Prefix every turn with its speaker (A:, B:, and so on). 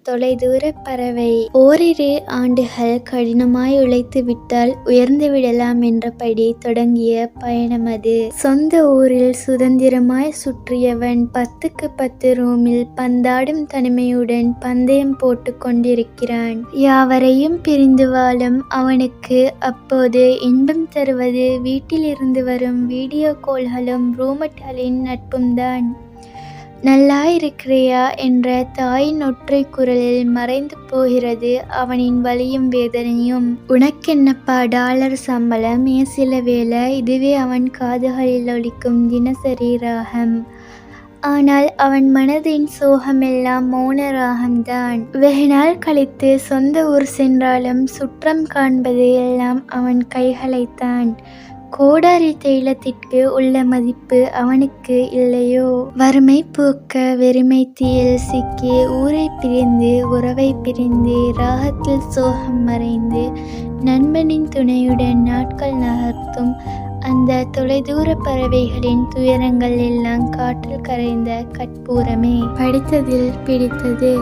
A: தொலைதூர பறவை. ஓரிரு ஆண்டுகள் கடினமாய் உழைத்துவிட்டால் உயர்ந்துவிடலாம் என்றபடி தொடங்கிய பயணம் அது. சொந்த ஊரில் சுதந்திரமாய் சுற்றியவன் 10க்கு 10 ரூமில் பந்தாடும் தனிமையுடன் பந்தயம் போட்டுக் கொண்டிருக்கிறான். யாவரையும் பிரிந்து வாழும் அவனுக்கு அப்போது இன்பம் தருவது வீட்டிலிருந்து வரும் வீடியோ கால்களும் ரூம்மேட்களின் நட்பும்தான். நல்லாயிருக்கிறியா என்ற தாயின் ஒற்றை குரலில் மறைந்து போகிறது அவனின் வலியும் வேதனையும். உனக்கென்னப்பா $1 சம்பளம், சில வேளை இதுவே அவன் காதுகளில் ஒலிக்கும் தினசரி ராகம். ஆனால் அவன் மனதின் சோகமெல்லாம் மௌன ராகம்தான். வெகுநாள் கழித்து சொந்த ஊர் சென்றாலும் சுற்றம் காண்பது எல்லாம் அவன் கைகளைத்தான். கோடாரி தைலத்திற்கு உள்ள மதிப்பு அவனுக்கு இல்லையோ? வறுமை போக்க வெறுமை தீயில் சிக்கி ஊரை பிரிந்து உறவை பிரிந்து ராகத்தில் சோகம் மறைந்து நண்பனின் துணையுடன் நாட்கள் நகர்த்தும் அந்த தொலைதூர பறவைகளின் துயரங்கள் எல்லாம் காற்றில் கரைந்த கற்பூரமே. படித்ததில் பிடித்தது